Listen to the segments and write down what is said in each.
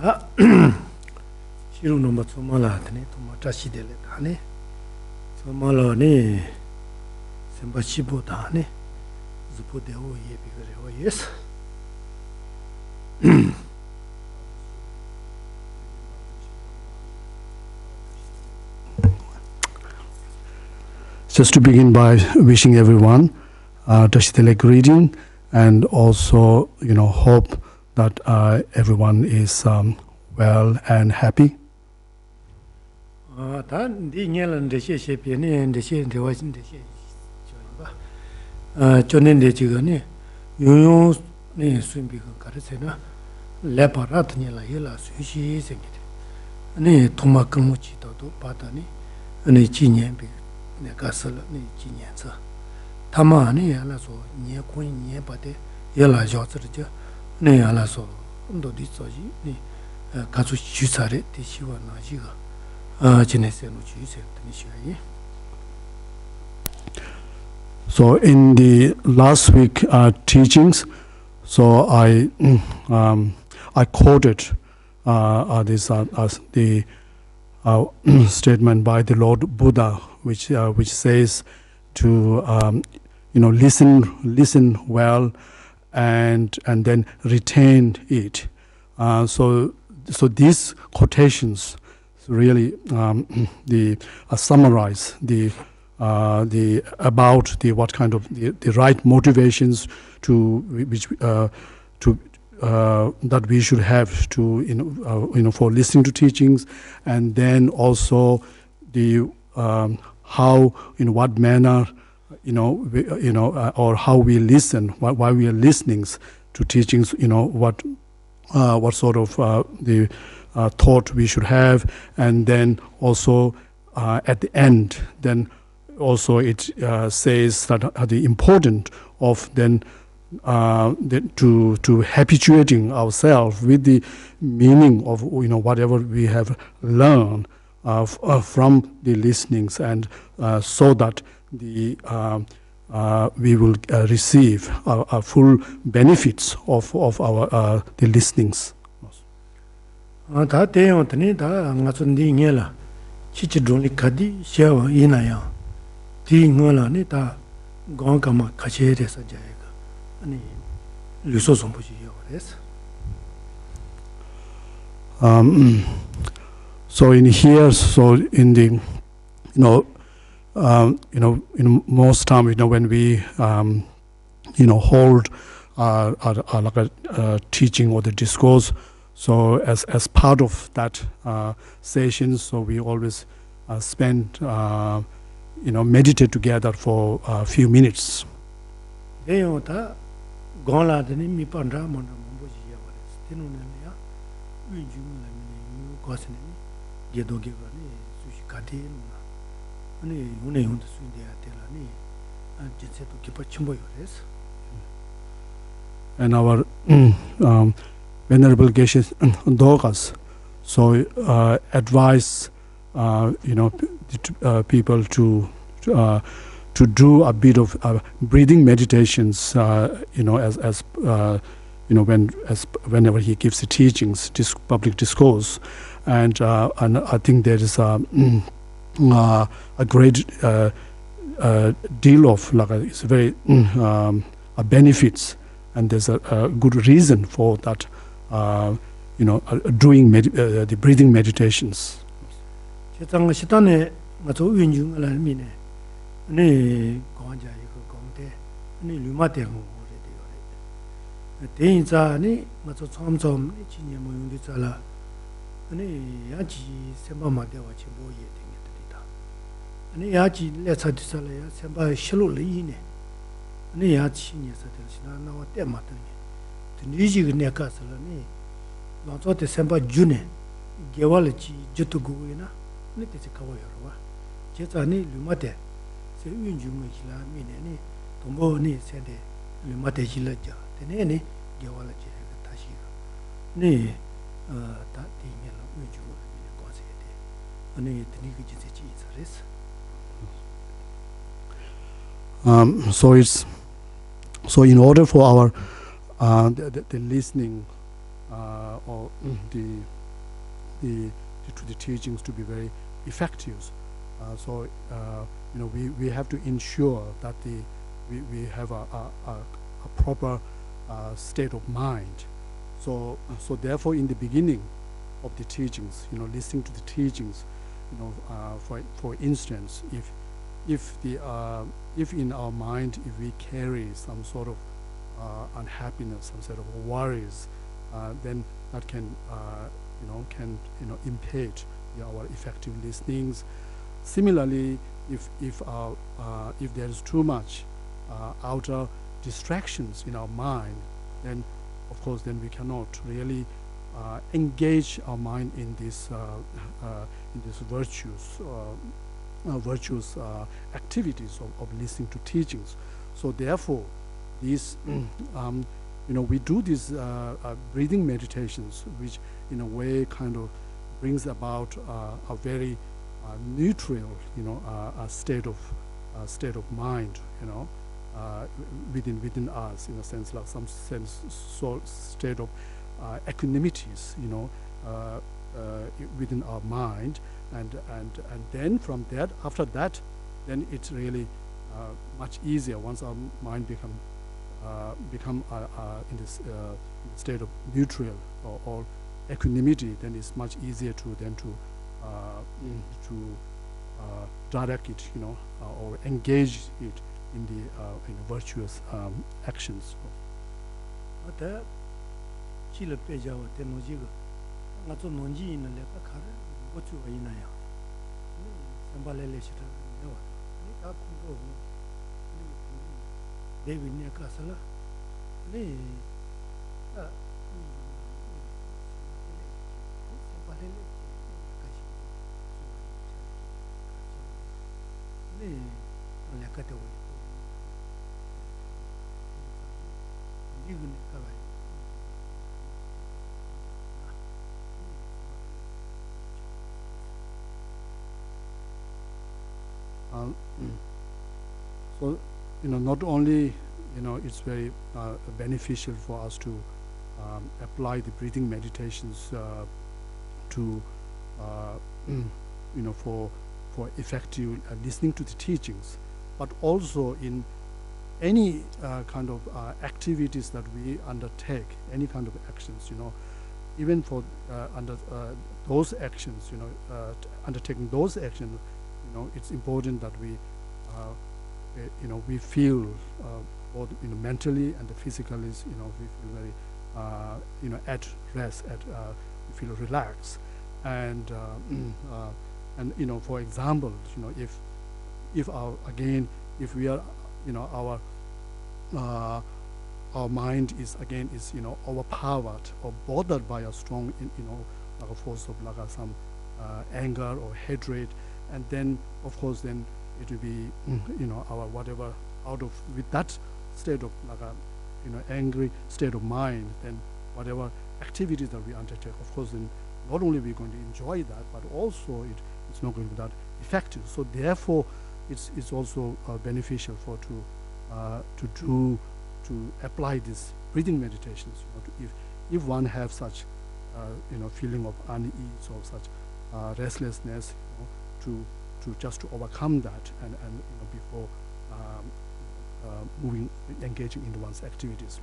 Shiru no matsumala tani tomatashi de le tani. Somalo ni Sembashibo tani. Zupo de o ye bigare o yes. Just to begin by wishing everyone Tashitele greeting, and also, hope that everyone is well and happy. Castle ni Jinyanza. Tamani alaso, near Queen near Pate, Yella Jotter, ne alaso, Undo di Soji, ni Kazu Chusare, the Shiva Najiga, Genese no Chuse, Tanisha. So, in the last week teachings, so I quoted this as the statement by the Lord Buddha, which says to listen well and then retain it. So these quotations really summarize the about the what kind of the right motivations that we should have to for listening to teachings, and then also the how, in what manner, or how we listen, why we are listening to teachings, what sort of the thought we should have, and then also at the end, then also it says that the importance of then to habituating ourselves with the meaning of whatever we have learned from the listenings, and so that we will receive full benefits of our the listenings. So in here, so in the in most time, when we hold like a teaching or the discourse, so as part of that session, so we always spend meditate together for a few minutes. And our Venerable Geshe Dorje, so advise people to do a bit of breathing meditations, whenever he gives the teachings, public discourse, and I think there is a great deal of it's very benefits, and there's a good reason for that. Doing the breathing meditations. So in order for our the listening or the teachings to be very effective. So we have to ensure that we have a proper state of mind. So therefore, in the beginning of the teachings, listening to the teachings, for instance, if in our mind, if we carry some sort of unhappiness, some sort of worries, then that can impede our effective listenings. Similarly, if there is too much outer distractions in our mind, then of course we cannot really engage our mind in this virtuous activities of listening to teachings. So therefore, these we do these breathing meditations, which in a way kind of brings about a very neutral, state of mind, within us, in a sense, like some state of equanimities, within our mind, and then from that, after that, then it's really much easier once our mind become in this state of neutral or equanimity. Then it's much easier to direct it, or engage it in the virtuous actions. Chile Peja or Tenojiga, not so nonji in a leper car, what you are in a Sambalele Shita, David near Casala, So, not only, it's very beneficial for us to apply the breathing meditations to, for effective listening to the teachings, but also in any kind of activities that we undertake, any kind of actions, even for under those actions, undertaking those actions, it's important that we feel both mentally and physically, we feel very at rest, we feel relaxed, and for example, if we are, our mind is overpowered or bothered by a strong, like a force of like some anger or hatred, and then of course then it will be our whatever with that state of like a angry state of mind, then whatever activities that we undertake, of course then not only we're going to enjoy that, but also it's not going to be that effective. So therefore it's also beneficial to apply these breathing meditations, if one have such feeling of unease or such restlessness, to overcome that and before engaging into one's activities.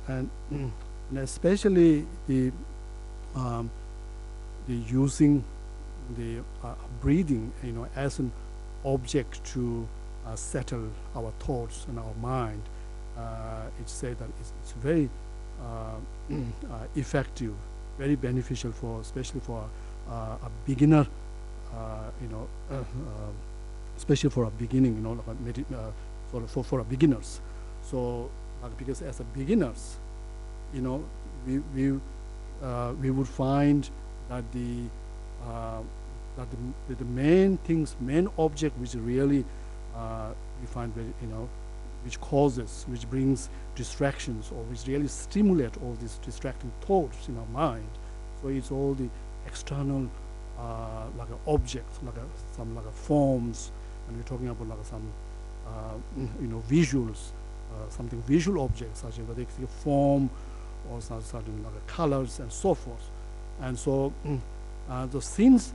And especially the using the breathing, as an object to settle our thoughts and our mind. it's said that it's very effective, very beneficial for, especially for a beginner, especially for a beginning, like for a beginners. So, because as a beginners, we would find that the main object which really we find very, which brings distractions, or which really stimulate all these distracting thoughts in our mind. So it's all the external like objects, some forms, and we're talking about like some visuals, something visual objects such as whether it's a form or certain like colors and so forth. And so since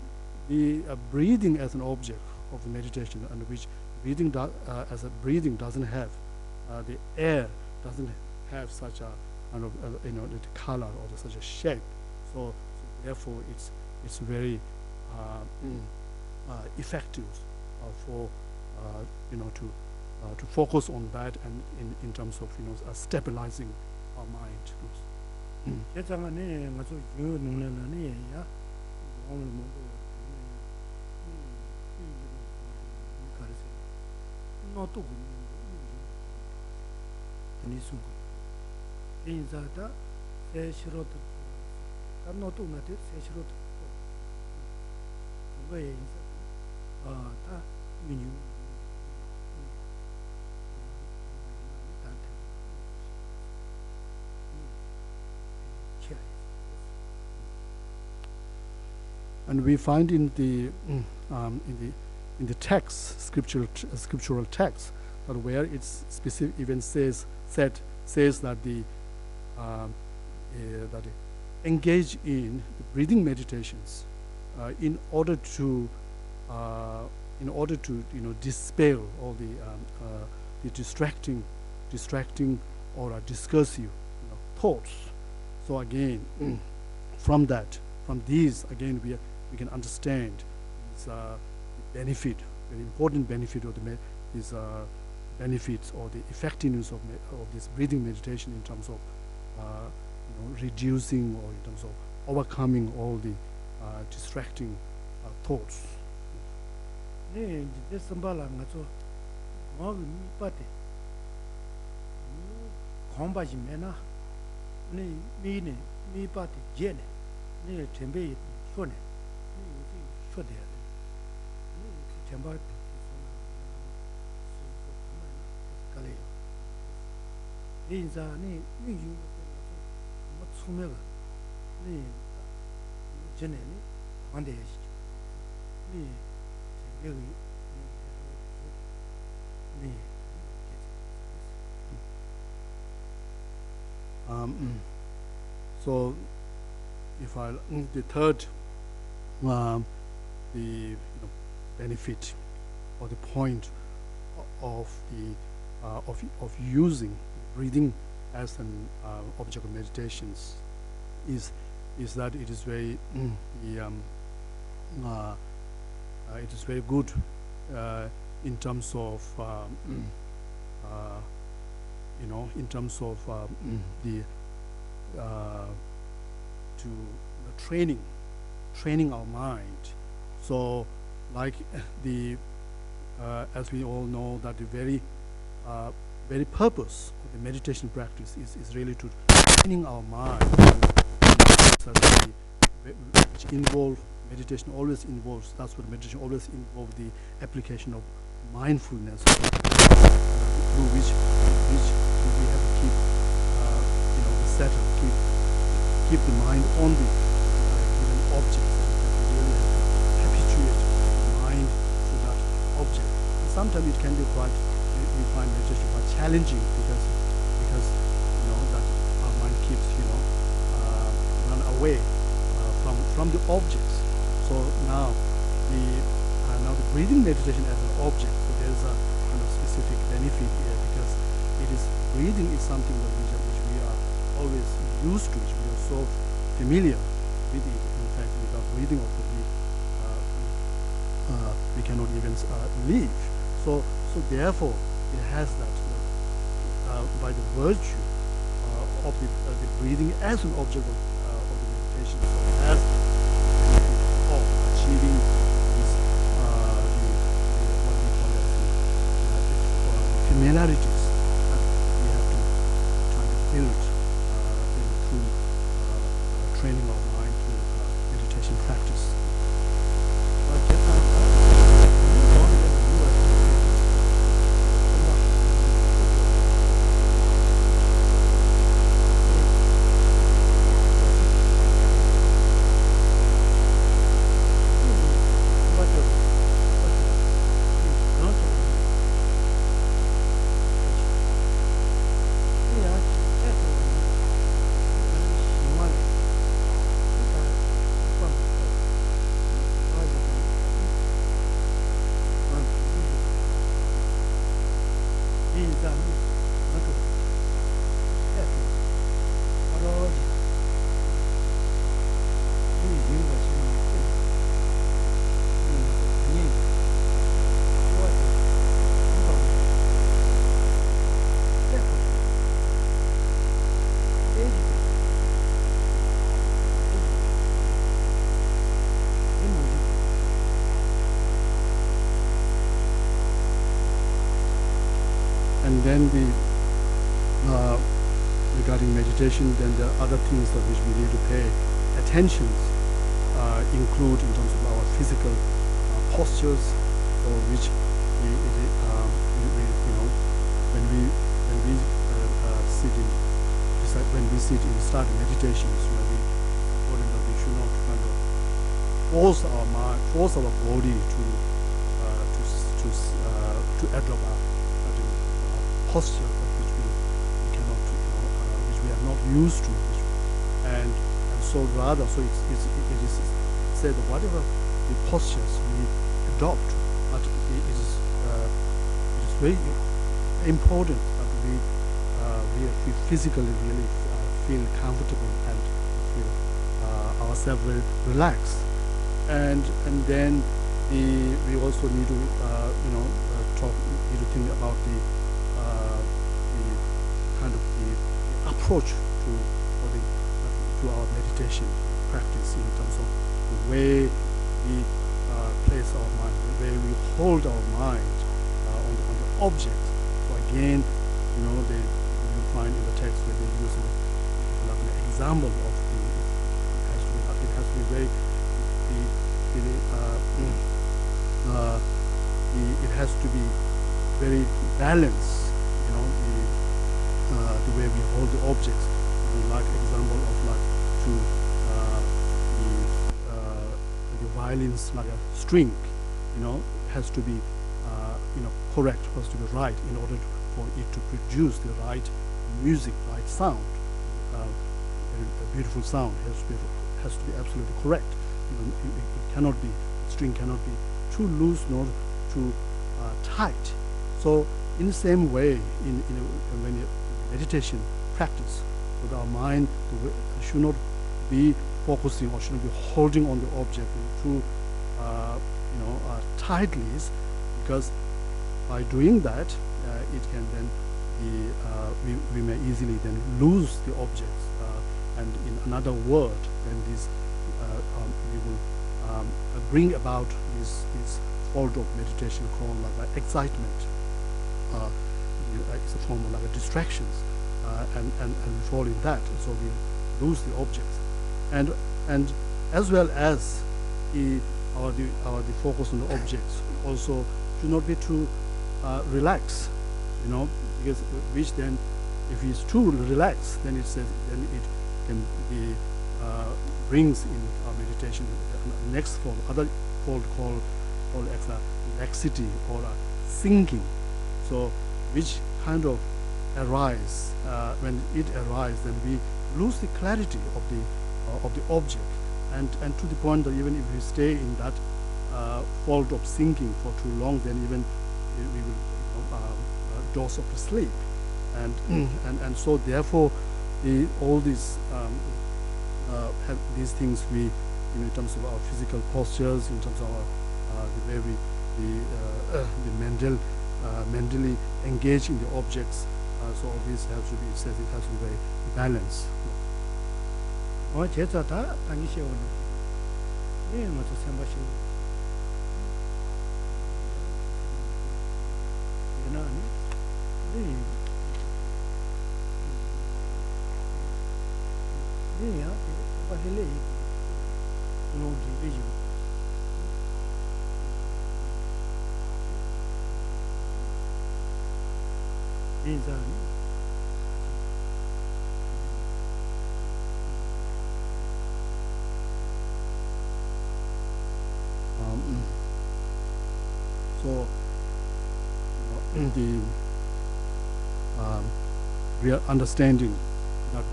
the breathing as an object of the meditation, and which breathing as a breathing doesn't have, the air doesn't have such a kind of the color or such a shape. So therefore it's very effective for to focus on that, and in terms of stabilizing our mind. And we find in the text, scriptural text, that where it's specific even says that that engage in the breathing meditations in order to dispel all the distracting or discursive thoughts. So again, from these again we can understand this benefit, very important benefit of these benefits or the effectiveness of this breathing meditation in terms of reducing, or in terms of overcoming all the distracting thoughts. So, if the third, the benefit or the point of the of using breathing as an object of meditations is that it is very it is very good in terms of in terms of the training our mind. So like the as we all know, that the very purpose of the meditation practice is really to training our mind, which involve meditation always involves. That's what meditation always involves, the application of mindfulness, through which we have to keep settle, keep the mind on the given object, and really have to habituate the mind to that object. And sometimes it can be quite, we find meditation quite challenging because that our mind keeps run away from the objects. So now the breathing meditation as an object, so there is a kind of specific benefit here, because breathing is something that which we are always used to, which we are so familiar with it. In fact, without breathing, we cannot even live. So therefore, it has that by the virtue of the breathing as an object of the meditation, so as of achieving this what we call as the familiarities that we have to try to build through training our mind to meditation practice. And then regarding meditation, then there are other things that which we need to pay attention, include in terms of our physical postures, or which we when we sit in start meditations, very important that we should not kind of force our mind, force our body to adopt a posture which we cannot, which we are not used to, and so rather, so it is said that whatever the postures we adopt, but it is very important that we physically really feel comfortable and feel ourselves very relaxed, and then we also need to need to think about the kind of the approach to our meditation practice in terms of the way we place our mind, the way we hold our mind on the object. So again, you find in the text where they use like an example of it has to be very it has to be very balanced, the way we hold the objects. Like example of the violins, like a string, has to be correct, has to be right in order for it to produce the right music, right sound. A beautiful sound has to be absolutely correct. It cannot be, string cannot be too loose nor too tight. So in the same way, when you meditation practice, so our mind should not be focusing or should not be holding on the object too tightly, because by doing that, it can then be we may easily then lose the objects, and in another word, then this we will bring about this fault of meditation called like excitement. It's a form of like a distractions, and fall in that, so we lose the objects, and as well as the focus on the objects also should not be too relaxed, because which then, if it's too relaxed, then it can be brings in our meditation next form, other called laxity or sinking. So which kind of arise, when it arises, then we lose the clarity of the object, and to the point that even if we stay in that fault of sinking for too long, then even we will doze off to sleep, and so therefore all these have these things we, in terms of our physical postures, in terms of our the way we mentally engage in the objects, So all this has to be said. It has to be very balanced. 제자다 당기시오. 네, 맞아 생각하시고. 얘나니. 네. 네야. 바헬레. 노지 베지. 인자니. So the real understanding that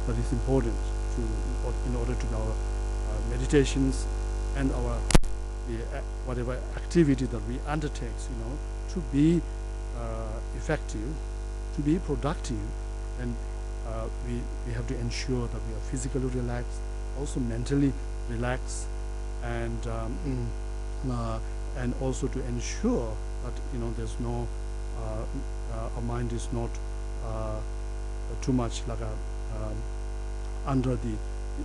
that is important in order to our meditations and our whatever activity that we undertake, to be effective, to be productive, and we have to ensure that we are physically relaxed, also mentally relaxed, and also to ensure that there's no our mind is not too much like under the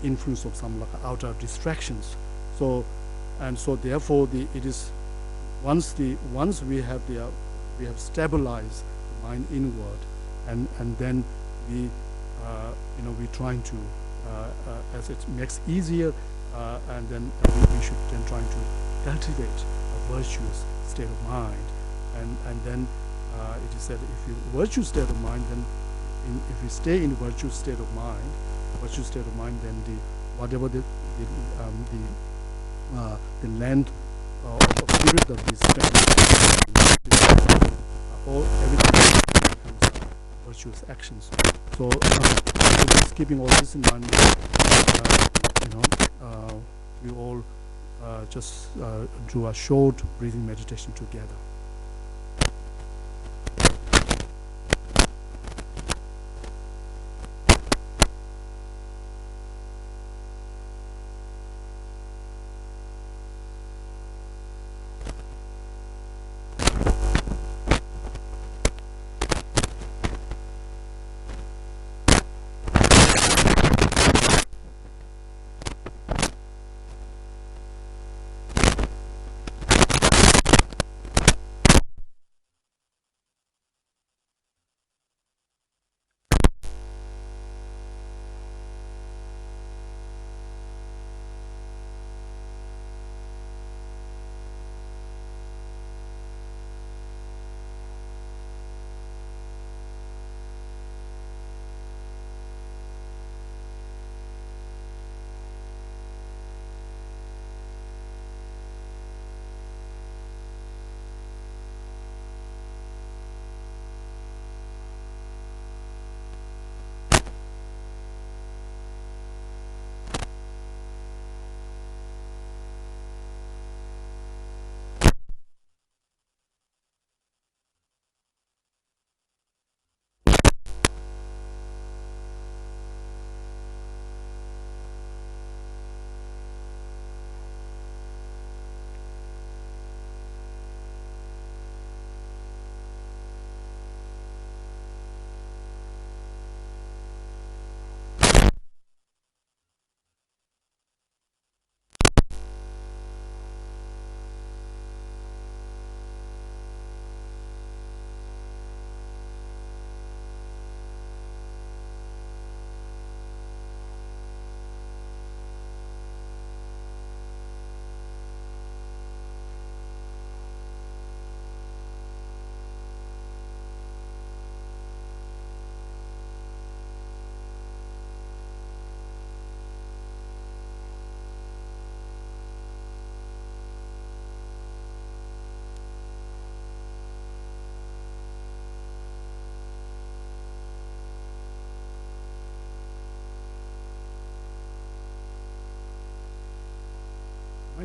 influence of some like outer distractions. So therefore it is once we have stabilized the mind inward, and then we trying to as it makes easier, and then we should then trying to cultivate a virtuous state of mind, and then it is said if you virtuous state of mind, then if we stay in virtuous state of mind, then the whatever the length of period that we spend, all everything becomes virtuous actions. So just keeping all this in mind, we all just do a short breathing meditation together.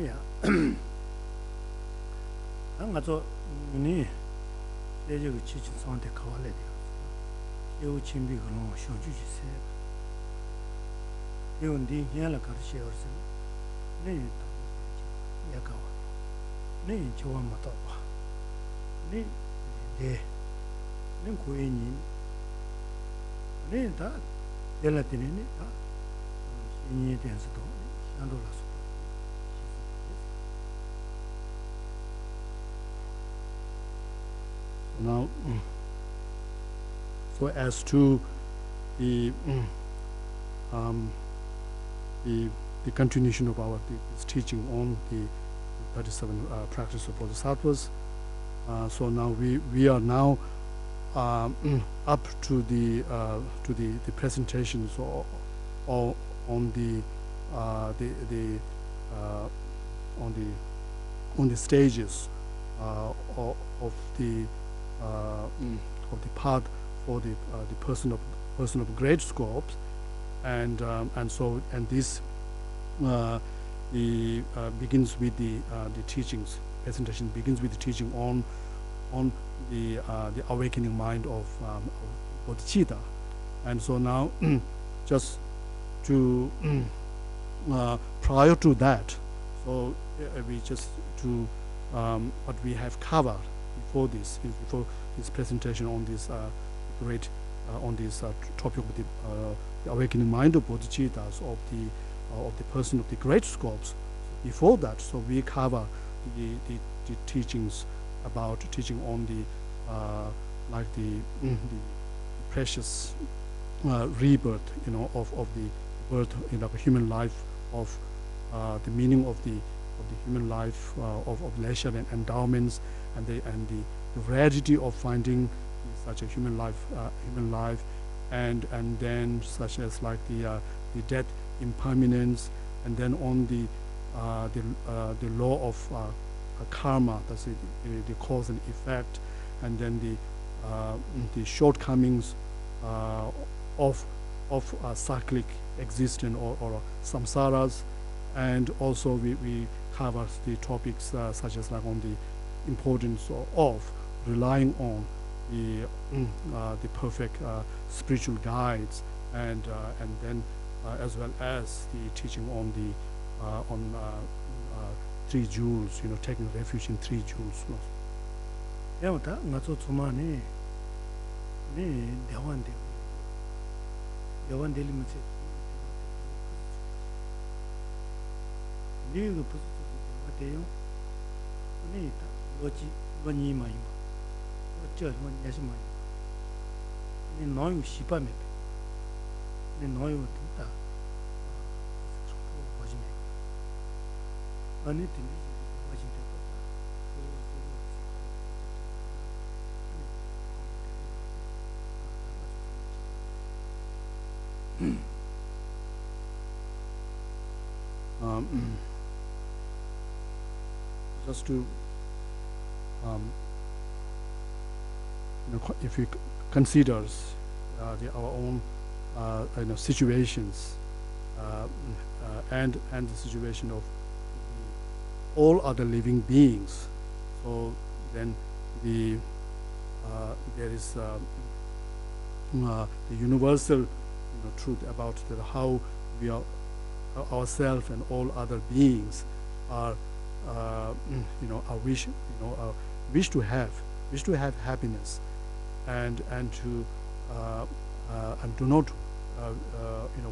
야. 안가서 니 내저기 지진 상태 가war래 돼요. 요 침비 그런 쇼주지세. 요인디 해라 가르치어서 네. 약간 네 저와 맞다 봐. 네 네. 네 고인이 네다 델라티네 다 신이 된서도 산도라서 Now, so as to the the continuation of our this teaching on the 37 practice of Bodhisattvas. So now we are now up to the presentations or on the on the stages of the path for the person of great scopes, and this begins with the teachings. Presentation begins with the teaching on the awakening mind of Bodhicitta, and so now just to prior to that, so we just to what we have covered before this presentation on this great on this topic of the awakening mind of Bodhicittas of the person of the great scopes. Before that, so we cover the teachings about teaching on the like the precious rebirth, of the birth in a human life, of the meaning of the human life, of leisure and endowments, and the rarity of finding such a human life, and then such as like the death, impermanence, and then on the law of karma, that's the cause and effect, and then the shortcomings of cyclic existence or samsaras, and also we cover the topics such as like on the importance of relying on the perfect spiritual guides, and then as well as the teaching on the three jewels, taking refuge in three jewels. 야마다 나도 주마네 네 대원 델리면서 네도 부스 같아요. 네다 뭐지 뭐니 마이 어쩌 뭐 예수마이 네 너유 시바메 네 너유 된다 뭐지메 아니 된디 뭐지메 just to if we considers our own situations and the situation of all other living beings, so then there is the universal truth about how we are ourselves and all other beings are wish to have happiness, and to and do not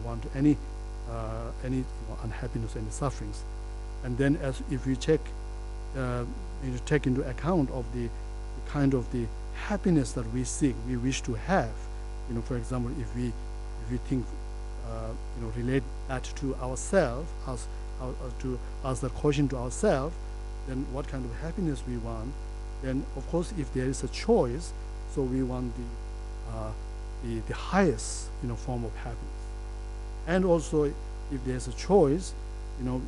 want any unhappiness, any sufferings. And then as if we take into account of the kind of the happiness that we seek, we wish to have, for example, if we think relate that to ourselves as the question to ourselves, then what kind of happiness we want. Then of course if there is a choice, so we want the highest form of happiness. And also if there's a choice, and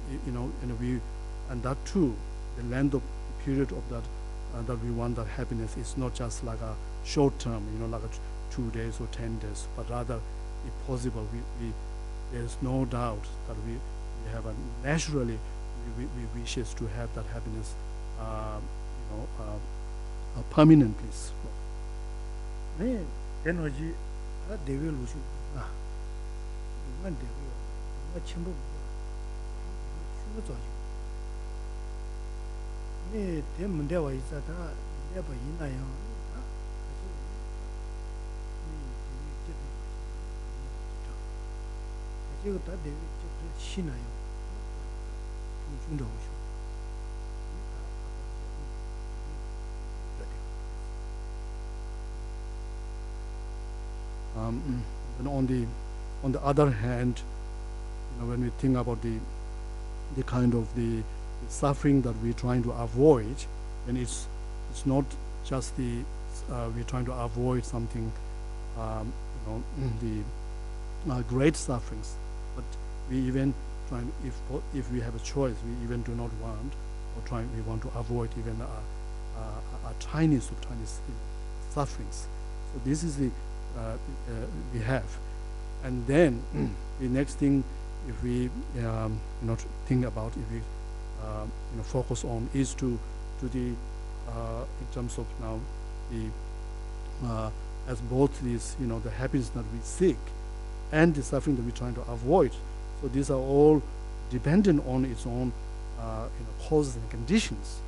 that too, the length of the period of that that we want that happiness is not just like a short term, like 2 days or 10 days, but rather, if possible, there's no doubt that we have a naturally we wishes to have that happiness, a permanent peace. 네, 에너지 대외 루시 누가 대외 누가 첨부 누가 춤을 줘. 네, 네 대문대와 있었다. 내가 있나요? 이거 다 되게 신나요. 중중도 오셔. And on the other hand, when we think about the kind of the suffering that we're trying to avoid, then it's not just we're trying to avoid something, the great sufferings, but we even trying, if we have a choice, we even do not want we want to avoid even a tiniest of tiniest sufferings. So this is the we have, and then the next thing, if we think about, if we focus on, is to the in terms of now the as both these the happiness that we seek and the suffering that we're trying to avoid. So these are all dependent on its own causes and conditions.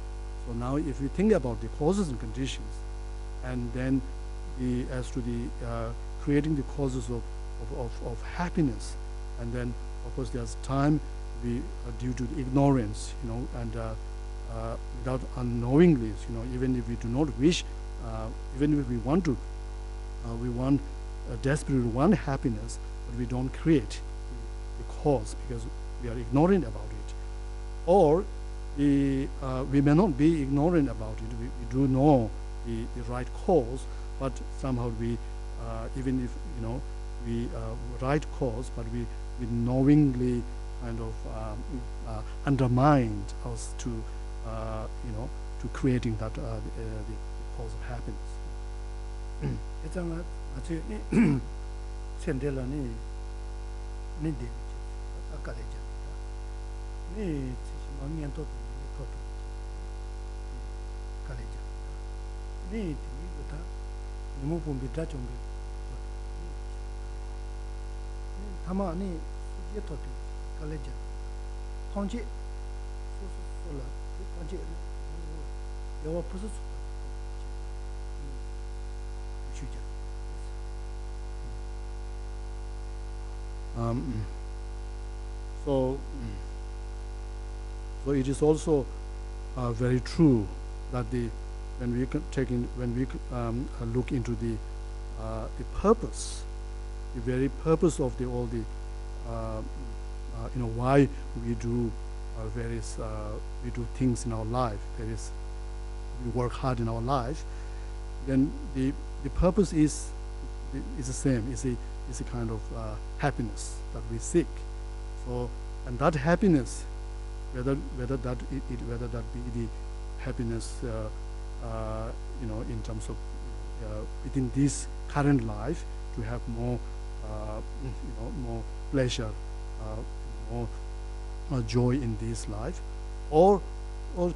So now if we think about the causes and conditions, and then as to the creating the causes of happiness, and then of course there's time we due to the ignorance, and without unknowingly, even if we do not wish, even if we want to, we want desperately want happiness, but we don't create the cause because we are ignorant about it, or we may not be ignorant about it. We do know the right cause, but somehow we even if we right cause, but we knowingly kind of undermined us to to creating that the cause of happiness. 예전에 아주 챈델라니 니데 아까래죠. 네 지금 또 가래죠. 네 이거다 너무 봄비다 좀 타마니 수지에 또 가래죠. 통지 소소라 통지 여와 부스 So it is also very true that when we look into the purpose, the very purpose of all the why we do various we do things in our life, we work hard in our life, then the purpose is the same. Is a kind of happiness that we seek. So, and that happiness, whether that be the happiness, in terms of within this current life, to have more, more pleasure, more joy in this life, or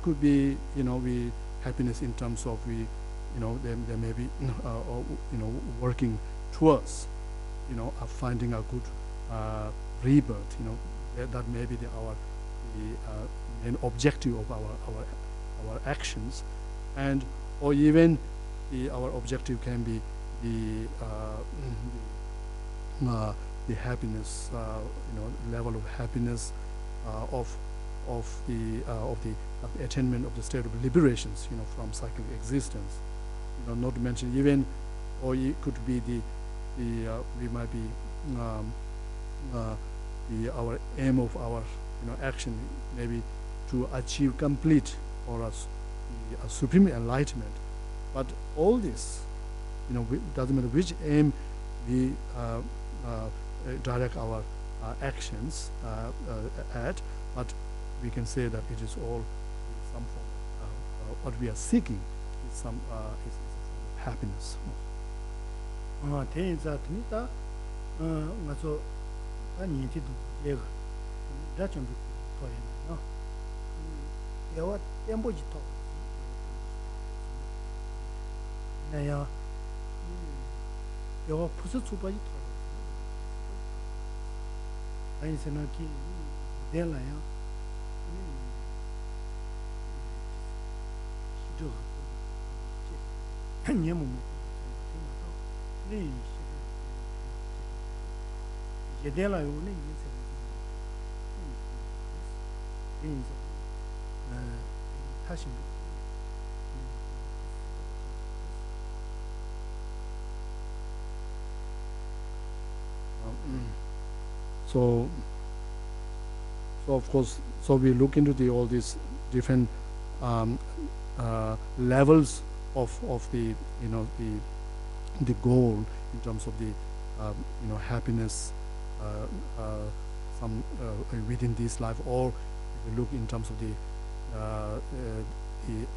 could be we happiness in terms of there may be working towards finding a good rebirth. That may be the main objective of our actions, and or even our objective can be the happiness, level of happiness of the attainment of the state of liberations, from cyclic existence. Not to mention even, or it could be we might be our aim of our action maybe to achieve complete or a supreme enlightenment. But all this, doesn't matter which aim we direct our actions at, but we can say that it is all some form what we are seeking is some is a form of happiness. 대인자입니다. 맞아. 아니지도 얘가 다 준비 도와요. 여와 템포지 또. 나야. 여와 부스 주바지 또. 아니 생각이 될라요. So of course, so we look into all these different levels of the the goal in terms of the happiness some within this life, or if we look in terms of the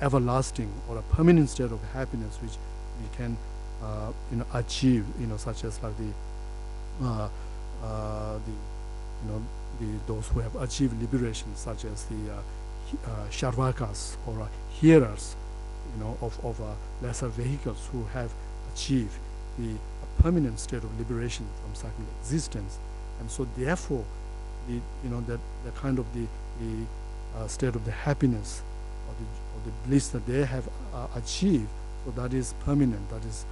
everlasting or a permanent state of happiness which we can achieve, such as like those who have achieved liberation, such as the Sharvakas or hearers, of lesser vehicles who have achieved the permanent state of liberation from cyclic existence, and so therefore, the kind of the state of the happiness or the bliss that they have achieved, so that is permanent. That is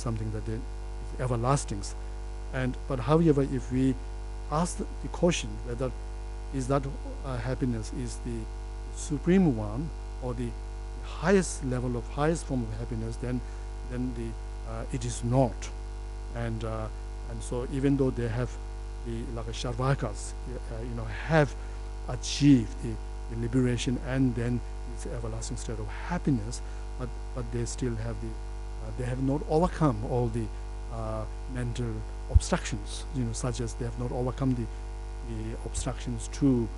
something that is everlasting. But however, if we ask the question whether is that happiness is the supreme one or the highest level of highest form of happiness, then it is not. And so even though they have like Sharvakas, have achieved the liberation and then it's everlasting state of happiness, but they still have they have not overcome all the mental obstructions, such as they have not overcome the obstructions to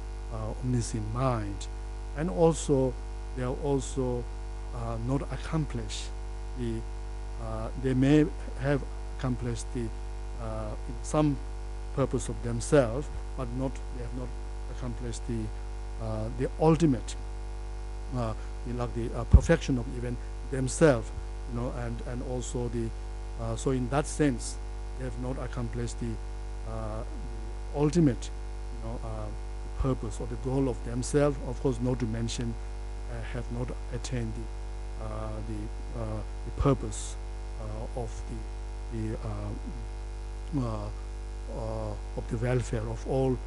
omniscient mind, and also they are also not accomplished they may have accomplished some purpose of themselves, but they have not accomplished the ultimate, like the perfection of even themselves, and also so in that sense, they have not accomplished the ultimate, purpose or the goal of themselves. Of course, not to mention, have not attained the purpose of the welfare of all,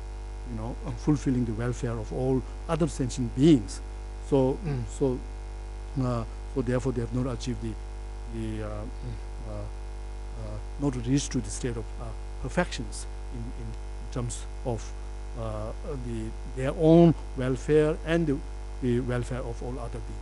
fulfilling the welfare of all other sentient beings. So therefore, they have not achieved not reached to the state of perfections in terms of their own welfare and the welfare of all other beings.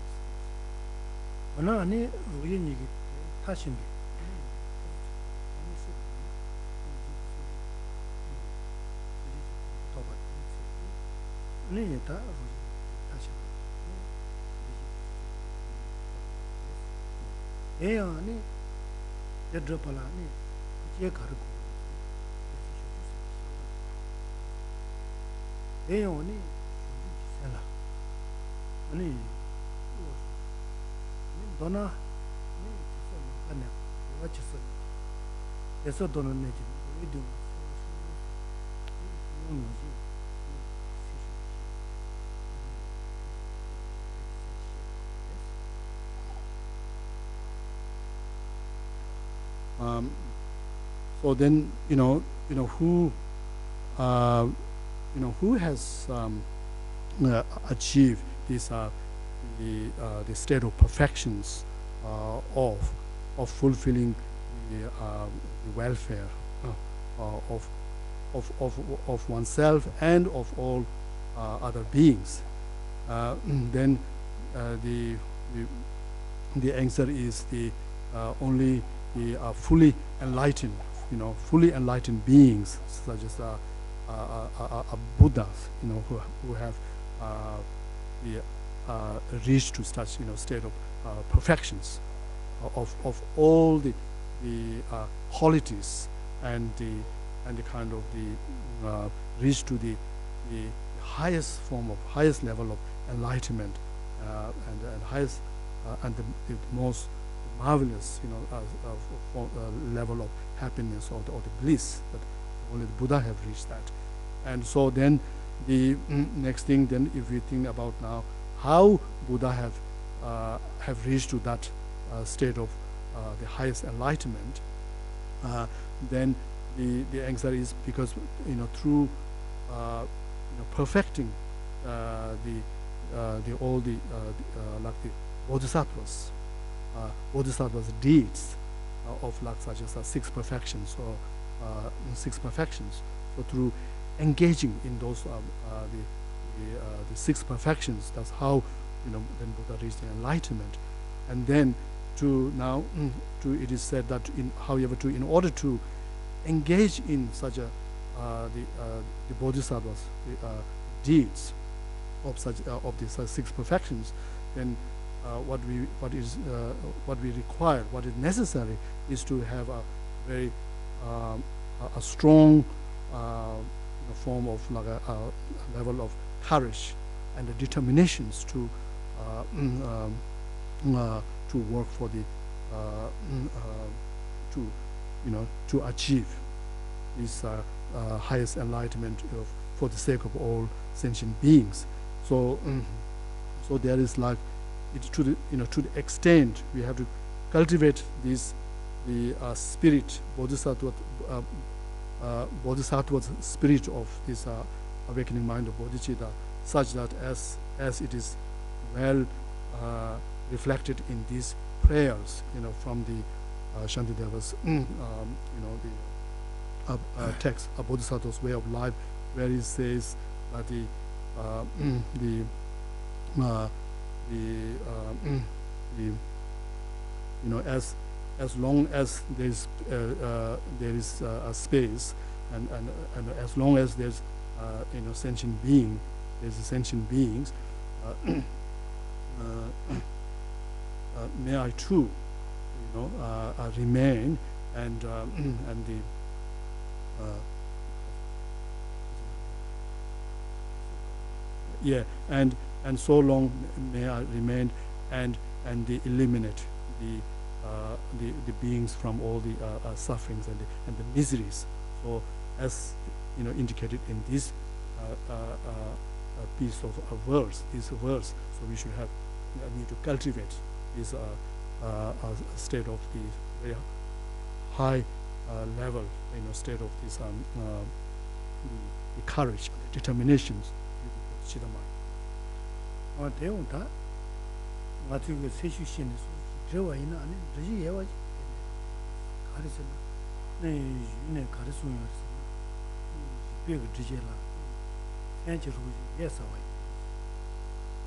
So then, who has achieved this the state of perfections of fulfilling the welfare of oneself and of all other beings? Then the answer is only the fully enlightened, fully enlightened beings, such as Buddhas, who have reached to such state of perfections of all the qualities and the kind of reach to the highest form of highest level of enlightenment and highest and the most marvelous level of happiness or the bliss that only the Buddha have reached that. And so then the next thing, then if we think about now how Buddha have reached to that state of the highest enlightenment, then the answer is because through perfecting all the like the bodhisattvas, deeds of like such as 6 perfections or 6 perfections. So through engaging in those the 6 perfections, that's how then Buddha reached the enlightenment. And then it is said that in order to engage in such a the bodhisattvas deeds of these 6 perfections, then what we require, what is necessary, is to have a very a strong form of like a level of courage and the determinations to work for the to achieve this highest enlightenment for the sake of all sentient beings. So so there is like to the extent we have to cultivate the spirit, bodhisattva's spirit of this awakening mind of bodhicitta, such that as it is well reflected in these prayers, from the Shantideva's the text, a bodhisattva's way of life, where he says that as long as there is a space, and as long as there's sentient being, there's sentient beings. May I too, remain and the and so long may I remain and eliminate the beings from all the sufferings and the miseries. So as indicated in this piece of this verse, so we should need to cultivate this state of the very high level, state of this the courage, the determinations. 대웅다 맞추고 세슈신의 저와이나 아니 저지 예와지 가르쳤나 네 가르치는 배가 지제라 현재로 예사와이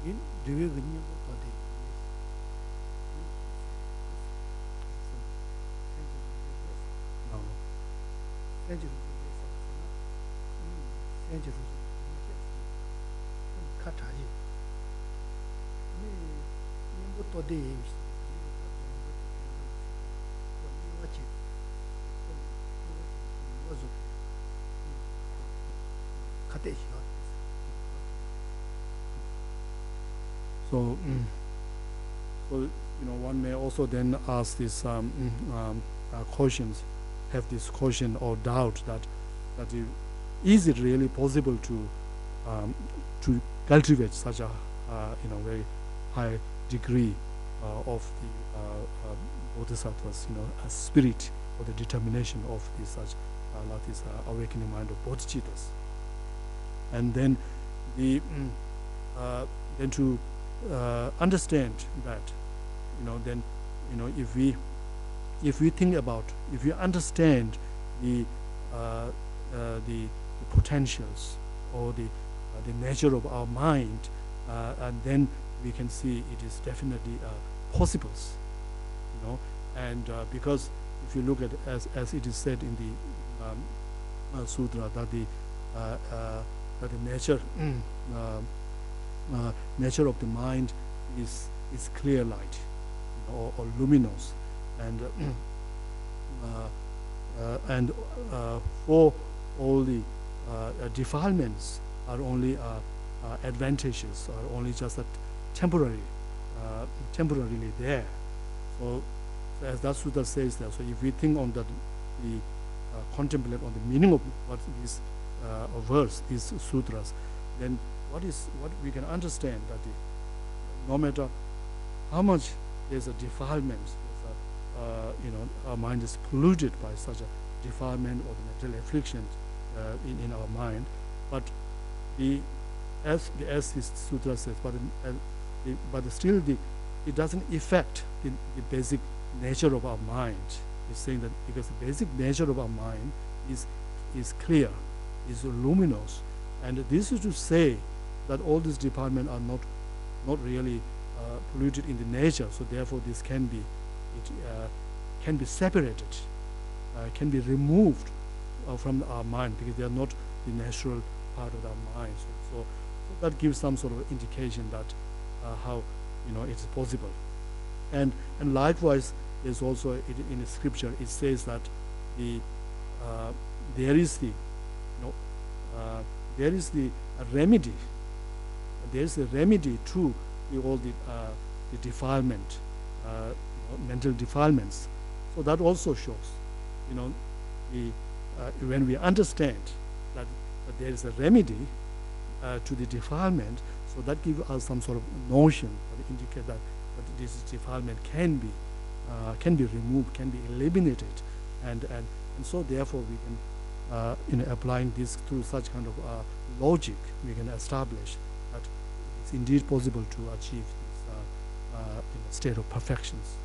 인 되게 그냥 어디 현재로 현재로 카타지 또 돼. So, one may also then ask this questions, have this question or doubt that is it really possible to cultivate such a very high degree of the bodhisattvas, a spirit or the determination of this such this awakening mind of bodhicittas, and then then to understand that, then if we think about, if we understand the potentials or the nature of our mind, and then we can see it is definitely possible, and because if you look at as it is said in the sutra, that the nature of the mind is clear light, or luminous, and for all the defilements are only advantageous, or only just temporarily there. So as that sutra says there, so if we think on that, we contemplate on the meaning of what this verse, these sutras, then what we can understand that no matter how much there's a defilement, our mind is polluted by such a defilement or the mental affliction in our mind, but as this sutra says, but still it doesn't affect the basic nature of our mind. It's saying that because the basic nature of our mind is clear, is luminous, and this is to say that all these defilements are not really polluted in the nature. So therefore, this can be separated, can be removed from our mind, because they are not the natural part of our mind. So that gives some sort of indication that how it's possible. And likewise, there's also in the scripture it says that there is the remedy. There is a remedy to all the defilement, mental defilements. So that also shows, when we understand that there is a remedy to the defilement, so that gives us some sort of notion that indicate that this defilement can be removed, can be eliminated, and so therefore we can, applying this through such kind of logic, we can establish that it's indeed possible to achieve this state of perfections.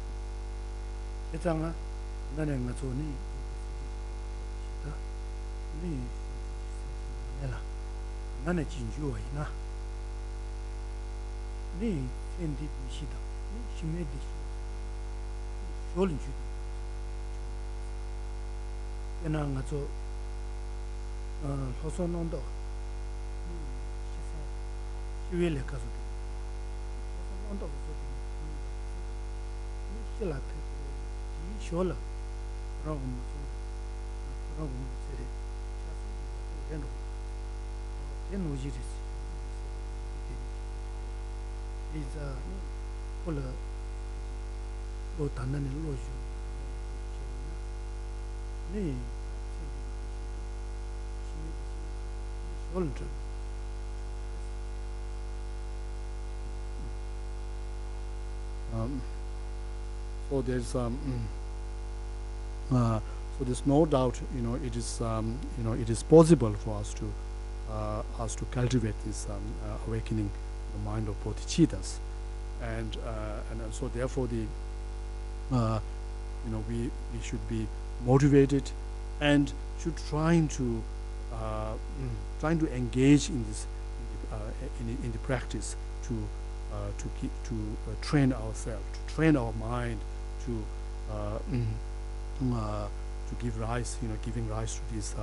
So there's no doubt, it is possible for us to cultivate this awakening the mind of bodhicittas, and so therefore we should be motivated and should trying to engage in this in the practice to train ourselves, to train our mind to give rise, giving rise to this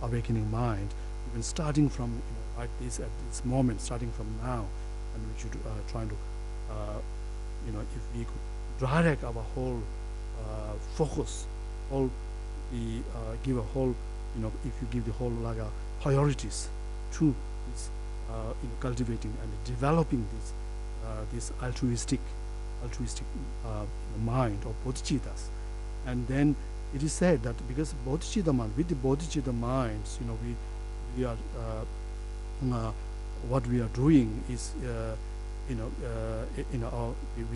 awakening mind, even starting from at this moment, starting from now, and we should try to if we could direct our whole focus, give a whole, if you give the whole priorities to this, cultivating and developing this altruistic mind of bodhicittas, and then it is said that because bodhicitta mind, with the bodhicitta minds, we are what we are doing is we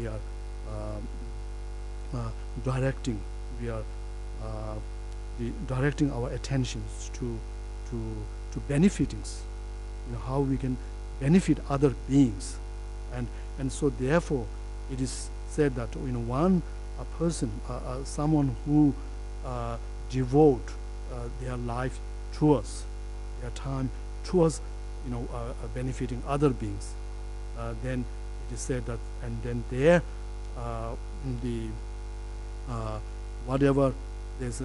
are directing directing our attentions to benefitings, how we can benefit other beings, and so therefore it is said that a person, someone who devote their life towards, their time towards benefiting other beings, then it is said that, and then there whatever there's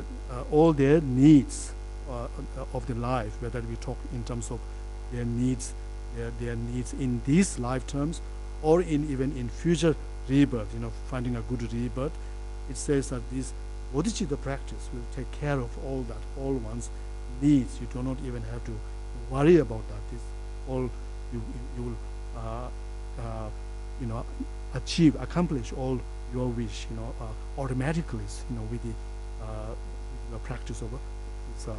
all their needs of the life, whether we talk in terms of their needs in these lifetimes or even in future rebirth, finding a good rebirth, it says that this bodhicitta practice will take care of all that, all one's needs. You do not even have to worry about that. This all you will accomplish all your wish, automatically, with the practice of the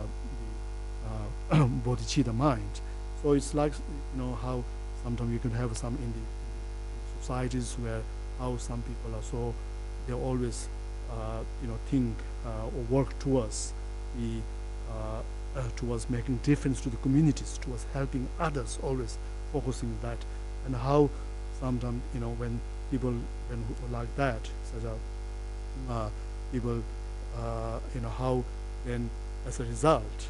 bodhicitta mind. So it's like, how sometimes you can have some in the societies where how some people are so, they always think or work towards the towards making difference to the communities, towards helping others, always focusing that, and how sometimes when people who like that, such as people how then as a result,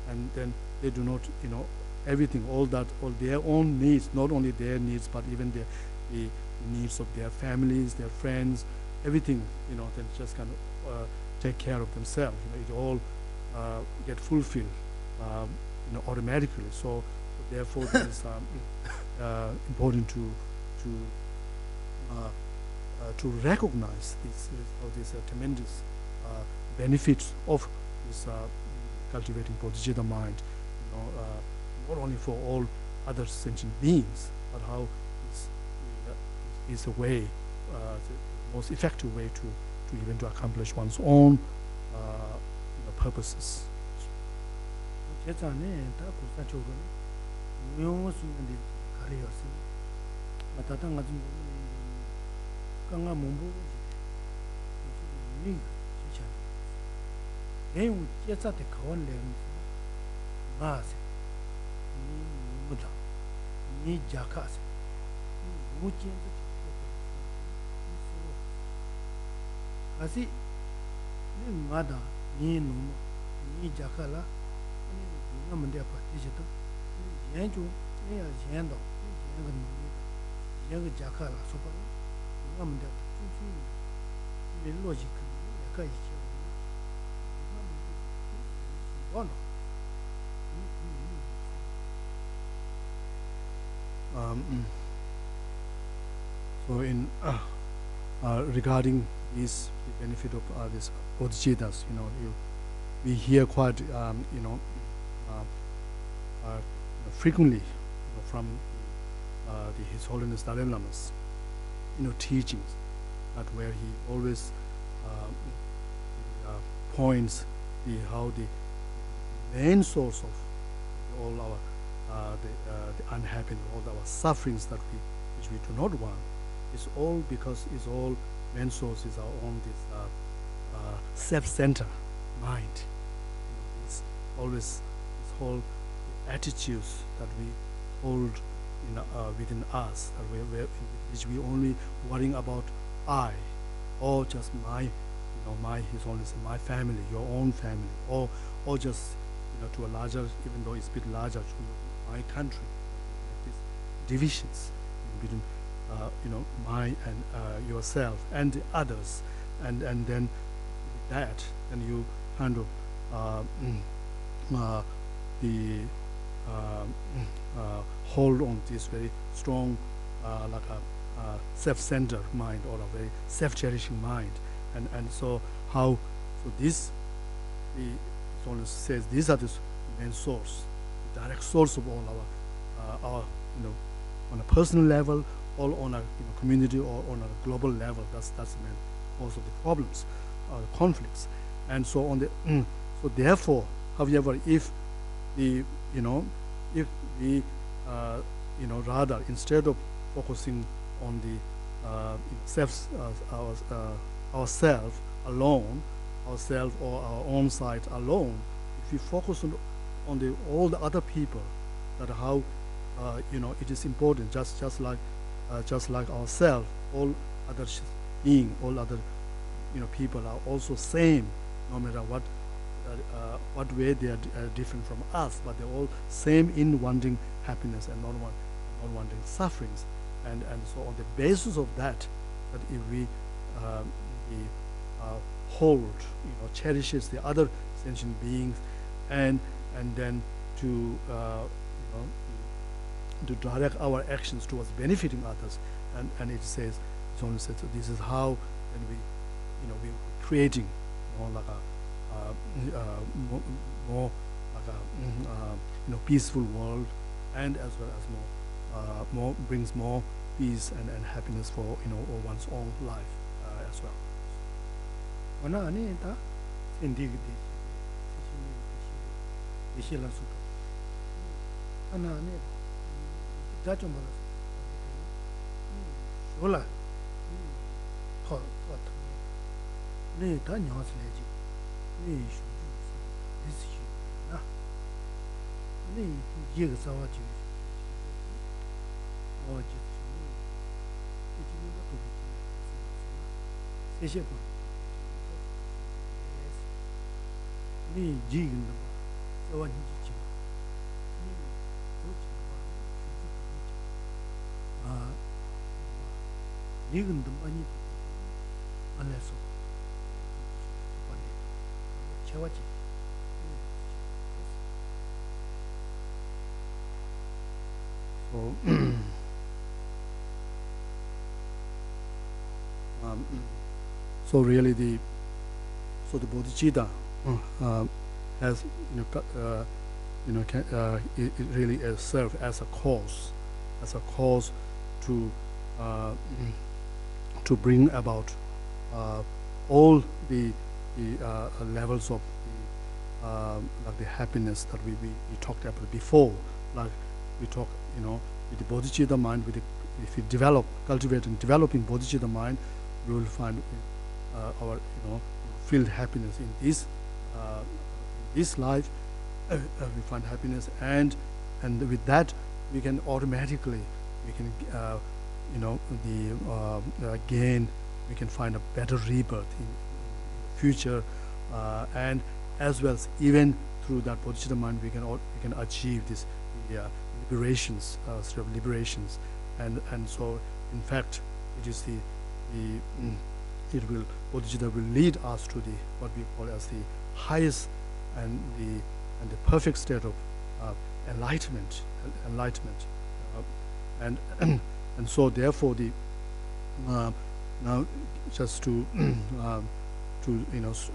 and then they do not everything, all their own needs, not only their needs but even the needs of their families, their friends, everything then just kind of take care of themselves. It all get fulfilled automatically. So therefore it is important to recognize these tremendous benefits of this cultivating Bodhicitta mind, not only for all other sentient beings, but how is a way, the most effective way to even to accomplish one's own purposes. Kasi ni mada ni numa ni jakala ni ngamande Bodhicitta ni yenju ni ya yendo ni yenga numa yenga jakala sopa ngamande chuchu ni logic ni ka ichi so in regarding this, the benefit of this Bodhicittas, we hear quite frequently from His Holiness Dalai Lama's teachings, that where he always points how the main source of all our the unhappiness, all our sufferings which we do not want, is all because it's all main source is our own this self-centered mind. It's always this whole attitudes that we hold within us, that which we only worrying about I, or just my, His Holiness, my family, your own family, or just to a larger, even though it's a bit larger, to my country. These divisions between my and yourself and the others, and then that, then you handle the hold on this very strong, like a self-centered mind, or a very self-cherishing mind, and so this the Holiness says these are the main source, the direct source of all our on a personal level, or on a community, or on a global level. That's the main cause of the problems, the conflicts, and so on. So therefore, however, if if we rather, instead of focusing on the ourselves alone, ourselves or our own side alone, if we focus on all the other people, that how it is important, just like ourselves, all other beings, all other people are also same, no matter what way they are different from us, but they're all same in wanting happiness and not wanting sufferings, and so on the basis of that if we hold, cherishes the other sentient beings, and then to direct our actions towards benefiting others, and it says, it's only said, so this is how, and we're creating like a more like a peaceful world, and as well as more brings more peace and happiness for one's own life as well. Wana ani ta sendi Geshe Losang Dorje. Ana ani jachom bala. Yola, Tor, Ne, Danyos Legend, Ne, this year, Ne, Yigasawaji, or just Ni Jigin, so one Jigin the money unless Chewachi. So, so really the Bodhicitta has it really serve as a cause to bring about all the levels of like the happiness that we talked about before. Like we talk, with the Bodhicitta mind, if we cultivate and developing Bodhicitta mind, we will find our feel happiness in this life. We find happiness, and with that we can automatically gain. We can find a better rebirth in the future, and as well as even through that Bodhicitta mind, we can achieve this liberations, sort of liberations, and so in fact it is Bodhicitta will lead us to what we call as the highest and the perfect state of enlightenment, and so therefore now just to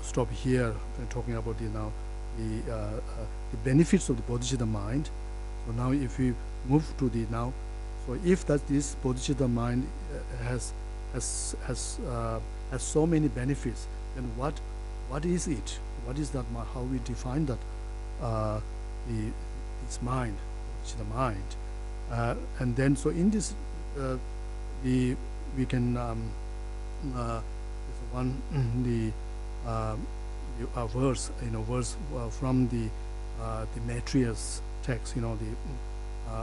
stop here and talking about the benefits of the Bodhicitta mind. So now if we move to so if this Bodhicitta mind has so many benefits, then what is it? What is that mind? How we define that this mind, Bodhicitta mind? And then so in this we can there's one verse from the Maitreya's text, the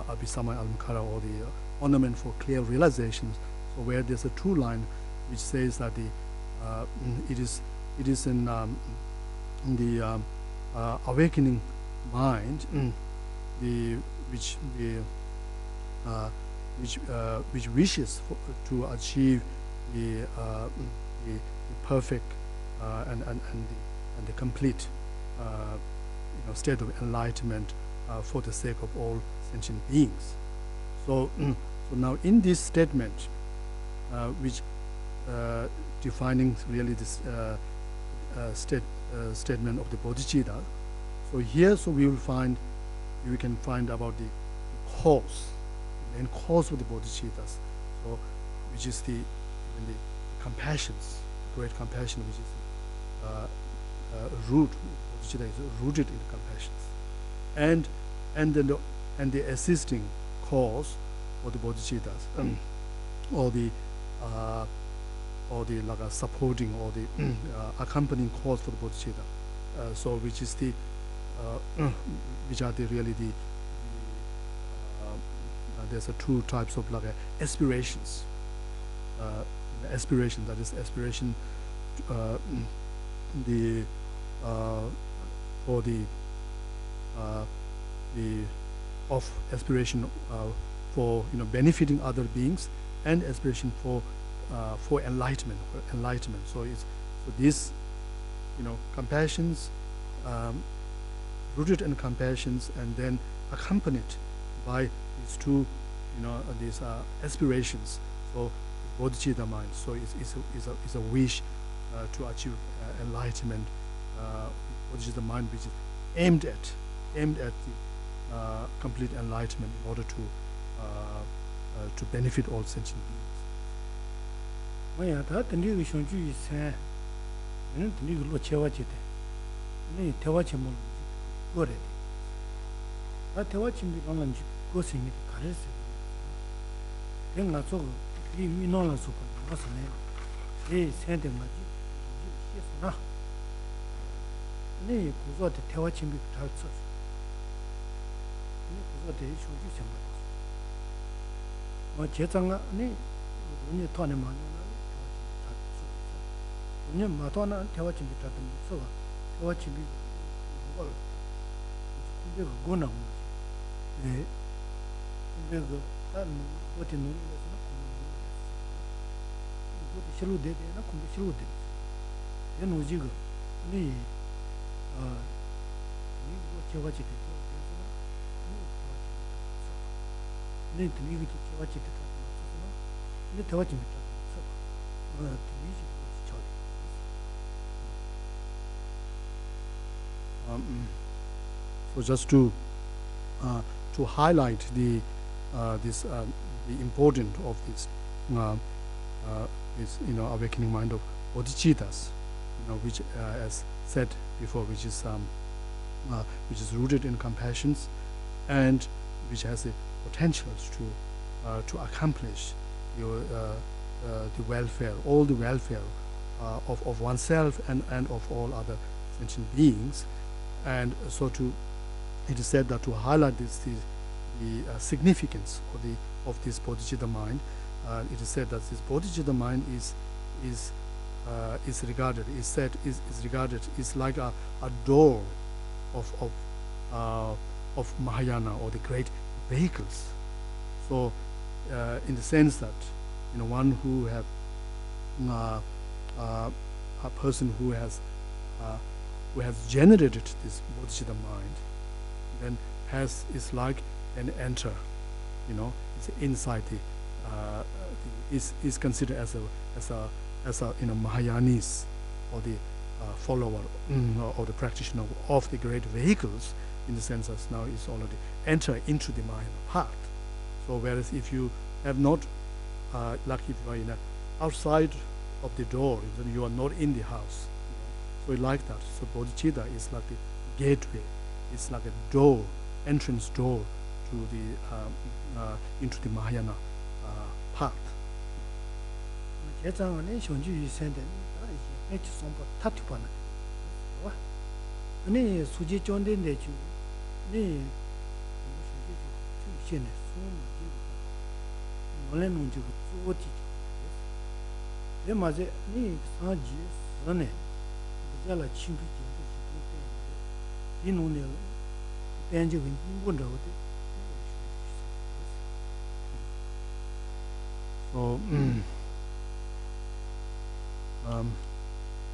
Abhisama Alamkara, or the ornament for clear realizations. So where there's a true line which says that it is in the awakening mind, which wishes to achieve the perfect and the complete state of enlightenment for the sake of all sentient beings. So now in this statement, which defining really this statement of the Bodhicitta, so here we can find about the cause, the main cause of the Bodhicittas, so which is the compassions, great compassion, which is root. Bodhicitta is rooted in compassions, and the assisting cause for the Bodhicittas, or the like a supporting or the accompanying cause for the Bodhicitta. So which is which are really there's two types of like aspirations. Aspiration, that is aspiration for aspiration for benefiting other beings, and aspiration for enlightenment. So this compassions, rooted in compassions, and then accompanied by these two these aspirations. So Bodhicitta mind, so is a wish to achieve enlightenment. Bodhicitta mind, which is aimed at the complete enlightenment in order to benefit all sentient beings. Maya da tani shon ju san tani lo chewa chite ni tewa chemo gore da tewa chimbi lan ji go sing ni kare se den ga zo 이 미노라 수고 마스네 이 센데마지 시스나 네 구조의 대화 준비 잘 써. 네 구조의 쇼지 생각. 뭐 제장아 네 우리 토네 마녀나 대화 준비 잘 써. 우리 마토나 대화 준비 잘 써. 대화 준비 걸 근데 그거는 네 근데 그 다른 어디 놓는 거는 그거 실로 되나 근데 실로 돼. 얘는 오지가 네 이거 제가 지금 네 드미기 제가 지금 네 대화 좀 있다. 드미지 So just to highlight the importance of this awakening mind of bodhicittas, which as said before, which is rooted in compassion and which has the potentials to accomplish the welfare, all the welfare of oneself and of all other sentient beings. And so it is said that to highlight the significance of this bodhicitta mind, it is said that this bodhicitta mind is regarded is like a door of Mahayana, or the great vehicles. So in the sense that one who have a person who has generated this bodhicitta mind, then is like an enter, it's inside is considered as a Mahayanis, or the follower or the practitioner of the great vehicles, in the sense as now is already enter into the Mahayana path. So whereas if you have not, like if you are outside of the door, then you are not in the house. So like that. So bodhicitta is like the gateway. It's like a door, entrance door to the into the Mahayana path.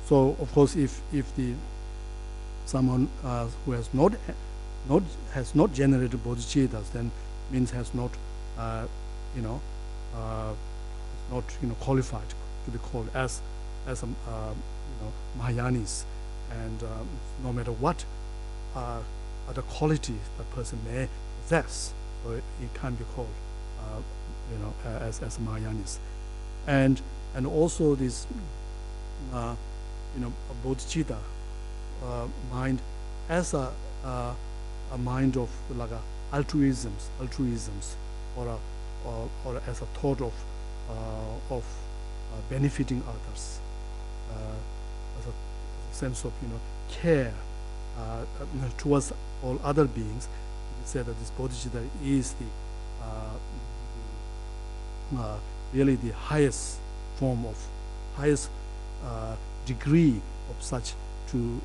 So of course, if the someone who has not generated bodhicittas, then means has not qualified to be called as Mahayanis, and no matter what other qualities that person may possess, so it can't be called as Mahayanis, and also this bodhicitta mind as a mind of like altruisms, or as a thought of benefiting others, as a sense of care towards all other beings. It said that this bodhicitta is really the highest form of degree of such like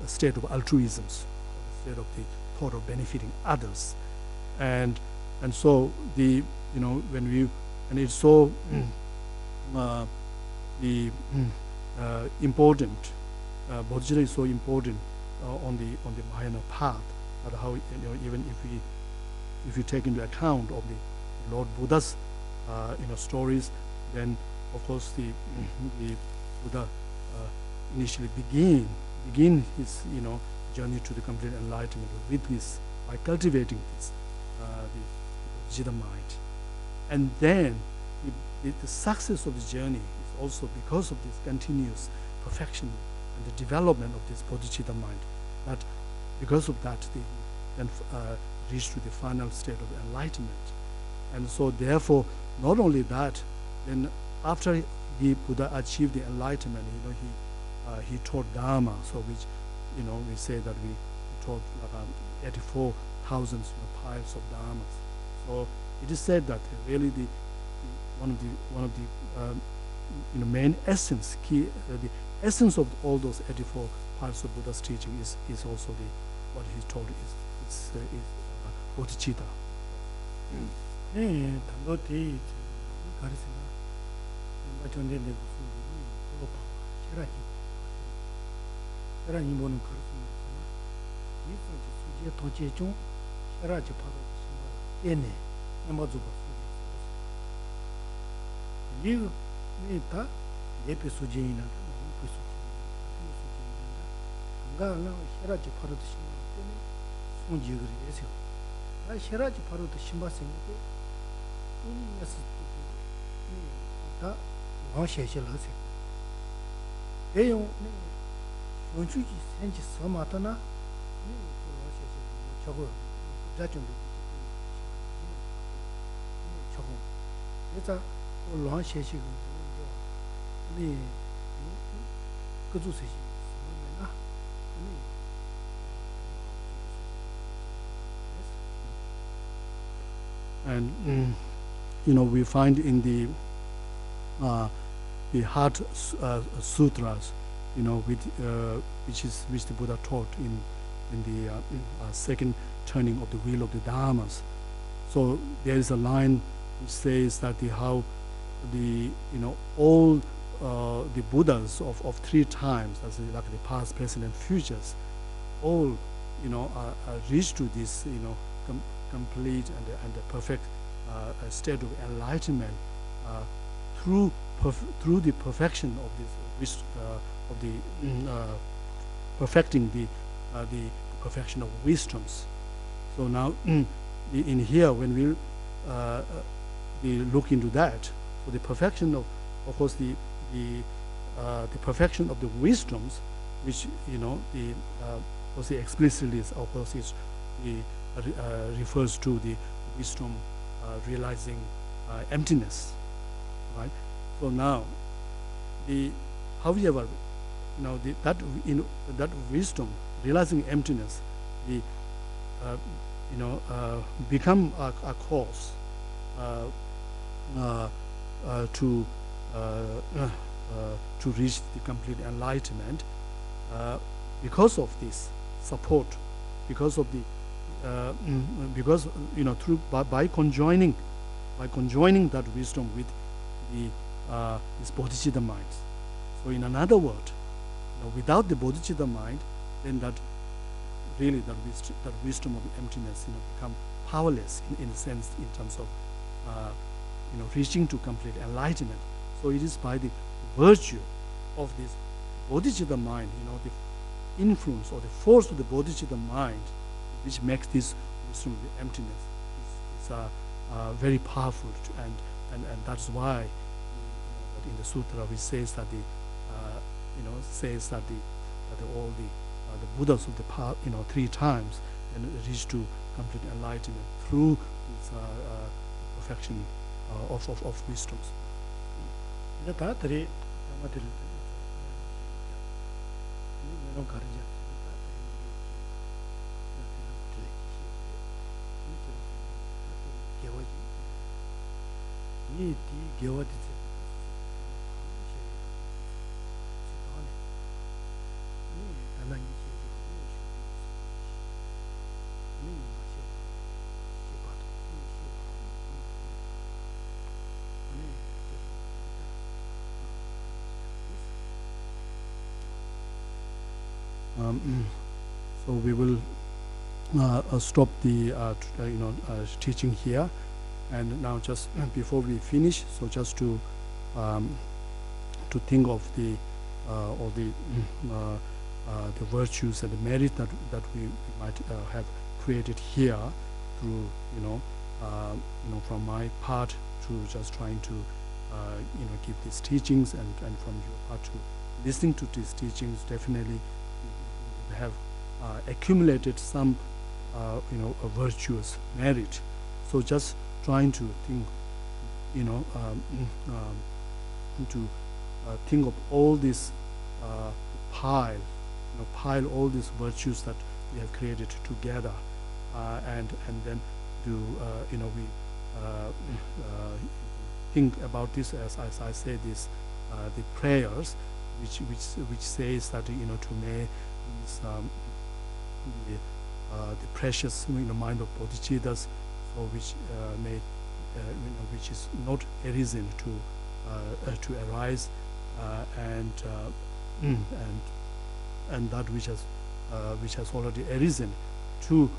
a state of altruisms, a state of the thought of benefiting others, and so and it's so important. Bodhicitta is so important on the Mahayana path, that how even if you take into account of the Lord Buddha's stories, then of course the Buddha initially begin his journey to the complete enlightenment with this, by cultivating this the bodhicitta mind, and then the success of the journey is also because of this continuous perfection and the development of this bodhicitta mind, that because of that they then reach to the final state of enlightenment. And so therefore, not only that, then after Buddha achieved the enlightenment, he taught Dharma, so which, we say that we taught like 84,000 piles of Dharmas. So it is said that really one of the main essence, the essence of all those 84 parts of Buddha's teaching is also what he taught is Bodhicitta. And we find in the Heart Sutras, which the Buddha taught in the second turning of the wheel of the Dharmas. So there is a line which says that how all the Buddhas of three times, as like the past, present, and futures, all are reached to this complete and the perfect state of enlightenment through the perfection of this perfecting the perfection of wisdoms. So now in here, when we look into that, so the perfection of course the perfection of the wisdoms, which explicitly of course is refers to the wisdom realizing emptiness, right? So now however that wisdom realizing emptiness, become a cause to reach the complete enlightenment because of this support, because of the through by conjoining that wisdom with this bodhicitta mind. So in another word, without the bodhicitta mind, then that wisdom of emptiness become powerless in a sense, in terms of reaching to complete enlightenment. So it is by the virtue of this bodhicitta mind, the influence or the force of the bodhicitta mind, which makes this wisdom of the emptiness is very powerful, and that's why in the sutra we says that all the Buddhas of the past, three times, and reach to complete enlightenment through this perfection of wisdoms. So we will stop the teaching here, and now just before we finish, so just to think of all the virtues and the merit that we might have created here through from my part to just trying to give these teachings, and from your part to listening to these teachings. Definitely we have accumulated some virtuous merit. So just trying to think, to think of all this pile, pile all these virtues that we have created together, and then do we think about this as I say this the prayers, which says that to make this, the precious mind of bodhicittas, for which may which is not arisen to arise, and that which has already arisen to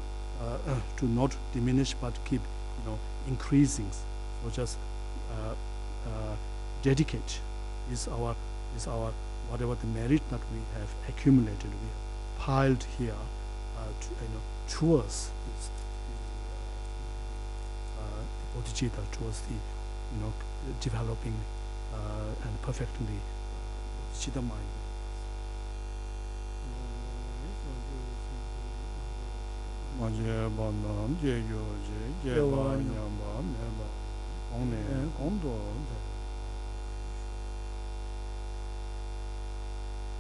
not diminish but keep increasing. So just dedicate is our whatever the merit that we have accumulated, we have piled here towards this, the bodhicitta, towards the developing and perfecting the bodhicitta mind. Manje Banam, Je Yo Je, Je Ba Nyam Ba,